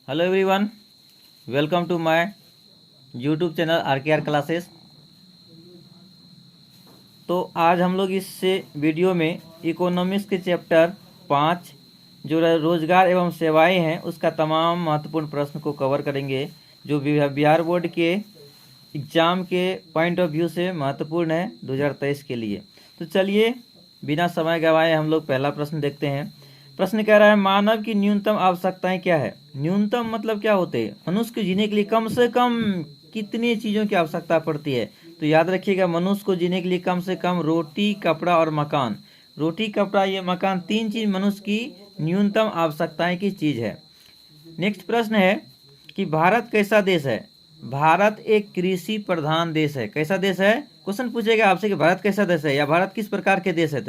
Hello everyone, welcome to my YouTube channel RKR classes. तो आज हम लोग इस वीडियो में इकोनॉमिक्स के चैप्टर 5 जो रोजगार एवं सेवाएं हैं उसका तमाम महत्वपूर्ण प्रश्न को कवर करेंगे, जो बिहार बोर्ड के एग्ज़ाम के पॉइंट ऑफ व्यू से महत्वपूर्ण है 2023 के लिए। तो चलिए बिना समय गंवाए हम लोग पहला प्रश्न देखते हैं। प्रश्न कह रहा है, मानव की न्यूनतम आवश्यकताएं क्या है। न्यूनतम मतलब क्या होते हैं? मनुष्य को जीने के लिए कम से कम कितनी चीज़ों की आवश्यकता पड़ती है। तो याद रखिएगा, मनुष्य को जीने के लिए कम से कम रोटी, कपड़ा और मकान। रोटी, कपड़ा, ये मकान, तीन चीज़ मनुष्य की न्यूनतम आवश्यकताएं की चीज़ है। नेक्स्ट प्रश्न है कि भारत कैसा देश है। भारत एक कृषि प्रधान देश है। कैसा देश है? क्वेश्चन पूछेगा आपसे कि भारत कैसा देश है या भारत किस प्रकार के देश है।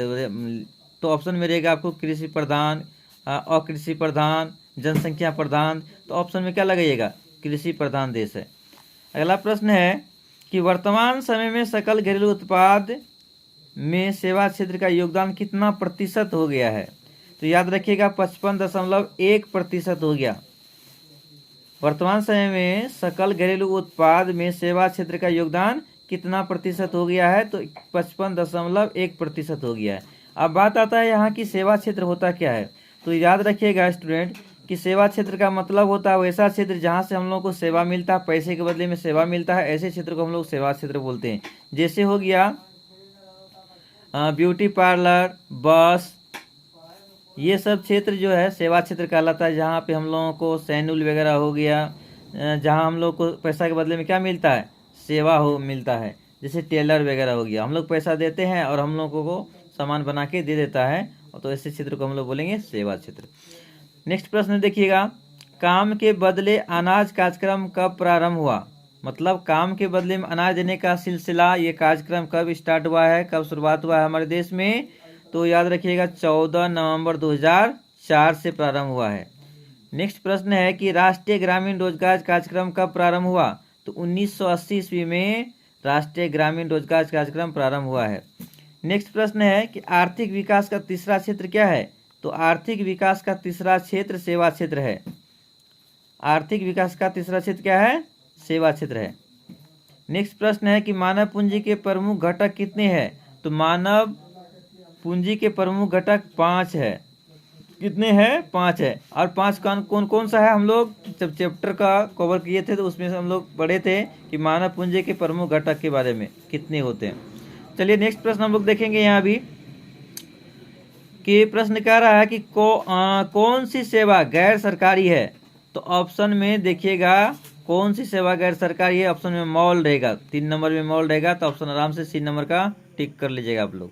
तो ऑप्शन में रहेगा आपको कृषि प्रधान, अकृषि प्रधान, जनसंख्या प्रधान। तो ऑप्शन में क्या लगाइएगा? कृषि प्रधान देश है। अगला प्रश्न है कि वर्तमान समय में सकल घरेलू उत्पाद में सेवा क्षेत्र का योगदान कितना प्रतिशत हो गया है। तो याद रखिएगा 55.1% हो गया। वर्तमान समय में सकल घरेलू उत्पाद में सेवा क्षेत्र का योगदान कितना प्रतिशत हो गया है? तो 55.1% हो गया है। अब बात आता है यहाँ की सेवा क्षेत्र होता क्या है। तो याद रखिएगा स्टूडेंट कि सेवा क्षेत्र का मतलब होता है वैसा क्षेत्र जहाँ से हम लोग को सेवा मिलता है, पैसे के बदले में सेवा मिलता है, ऐसे क्षेत्र को हम लोग सेवा क्षेत्र बोलते हैं। जैसे हो गया ब्यूटी पार्लर, बस, ये सब क्षेत्र जो है सेवा क्षेत्र कहलाता है। जहाँ पे हम लोगों को सैलून वगैरह हो गया, जहाँ हम लोग को पैसा के बदले में क्या मिलता है? सेवा मिलता है। जैसे टेलर वगैरह हो गया, हम लोग पैसा देते हैं और हम लोगों को सामान बना के दे देता है, तो ऐसे क्षेत्र को हम लोग बोलेंगे सेवा क्षेत्र। नेक्स्ट प्रश्न देखिएगा, काम के बदले अनाज कार्यक्रम कब प्रारंभ हुआ। मतलब काम के बदले में अनाज देने का सिलसिला, ये कार्यक्रम कब स्टार्ट हुआ है, कब शुरुआत हुआ है हमारे देश में। तो याद रखिएगा 14 नवंबर 2004 से प्रारंभ हुआ है। नेक्स्ट प्रश्न है कि राष्ट्रीय ग्रामीण रोजगार कार्यक्रम कब प्रारंभ हुआ। तो 1980 ईस्वी में राष्ट्रीय ग्रामीण रोजगार कार्यक्रम प्रारंभ हुआ है। नेक्स्ट प्रश्न है कि आर्थिक विकास का तीसरा क्षेत्र क्या है। तो आर्थिक विकास का तीसरा क्षेत्र सेवा क्षेत्र है। आर्थिक विकास का तीसरा क्षेत्र क्या है? सेवा क्षेत्र है। नेक्स्ट प्रश्न है कि मानव पूंजी के प्रमुख घटक कितने हैं। तो मानव पूंजी के प्रमुख घटक 5 है। कितने हैं? 5 है। और 5 कौन कौन सा है? हम लोग जब चैप्टर का कवर किए थे तो उसमें से हम लोग पढ़े थे कि मानव पूंजी के प्रमुख घटक के बारे में कितने होते हैं। चलिए नेक्स्ट प्रश्न हम लोग देखेंगे यहाँ भी कि प्रश्न कह रहा है कि कौन सी सेवा गैर सरकारी है। तो ऑप्शन में देखिएगा कौन सी सेवा गैर सरकारी है। ऑप्शन में मॉल रहेगा, 3 नंबर में मॉल रहेगा। तो ऑप्शन आराम से 3 नंबर का टिक कर लीजिएगा आप लोग।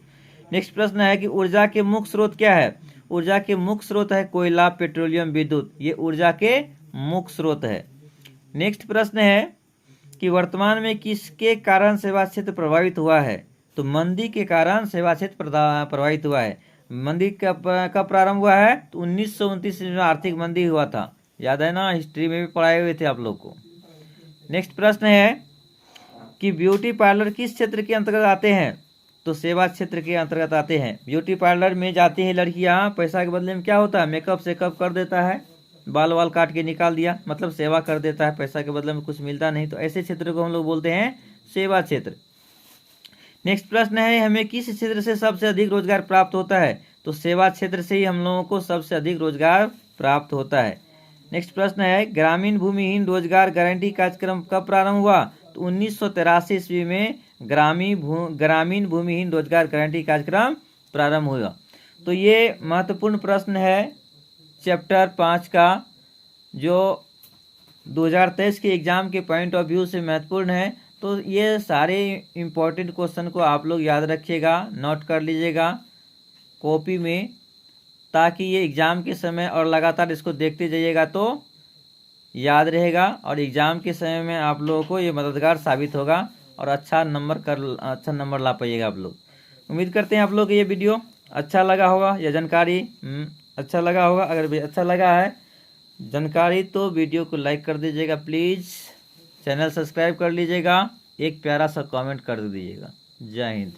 नेक्स्ट प्रश्न है कि ऊर्जा के मुख्य स्रोत क्या है। ऊर्जा के मुख्य स्रोत है कोयला, पेट्रोलियम, विद्युत, ये ऊर्जा के मुख्य स्रोत है। नेक्स्ट प्रश्न है कि वर्तमान में किसके कारण सेवा क्षेत्र प्रभावित हुआ है। तो मंदी के कारण सेवा क्षेत्र प्रभावित हुआ है। मंदी कब प्रारंभ हुआ है? तो 1929 में आर्थिक मंदी हुआ था। याद है ना, हिस्ट्री में भी पढ़ाए हुए थे आप लोग को। नेक्स्ट प्रश्न है कि ब्यूटी पार्लर किस क्षेत्र के अंतर्गत आते हैं। तो सेवा क्षेत्र के अंतर्गत आते हैं। ब्यूटी पार्लर में जाती हैं लड़कियां, पैसा के बदले में क्या होता है? मेकअप सेकअप कर देता है, बाल वाल काट के निकाल दिया, मतलब सेवा कर देता है, पैसा के बदले में कुछ मिलता नहीं। तो ऐसे क्षेत्र को हम लोग बोलते हैं सेवा क्षेत्र। नेक्स्ट प्रश्न है, हमें किस क्षेत्र से सबसे अधिक रोजगार प्राप्त होता है। तो सेवा क्षेत्र से ही हम लोगों को सबसे अधिक रोजगार प्राप्त होता है। नेक्स्ट प्रश्न है, ग्रामीण भूमिहीन रोजगार गारंटी कार्यक्रम कब प्रारंभ हुआ। तो 1983 ईस्वी में ग्रामीण भूमिहीन रोजगार गारंटी कार्यक्रम प्रारंभ हुआ। तो ये महत्वपूर्ण प्रश्न है चैप्टर 5 का, जो 2023 के एग्ज़ाम के पॉइंट ऑफ व्यू से महत्वपूर्ण है। तो ये सारे इम्पोर्टेंट क्वेश्चन को आप लोग याद रखिएगा, नोट कर लीजिएगा कॉपी में, ताकि ये एग्ज़ाम के समय और लगातार इसको देखते जाइएगा तो याद रहेगा और एग्ज़ाम के समय में आप लोगों को ये मददगार साबित होगा और अच्छा नंबर ला पाइएगा आप लोग। उम्मीद करते हैं आप लोग को ये वीडियो अच्छा लगा होगा या जानकारी अच्छा लगा होगा। अगर भी अच्छा लगा है जानकारी तो वीडियो को लाइक कर दीजिएगा प्लीज़, चैनल सब्सक्राइब कर लीजिएगा, एक प्यारा सा कमेंट कर दीजिएगा। जय हिंद।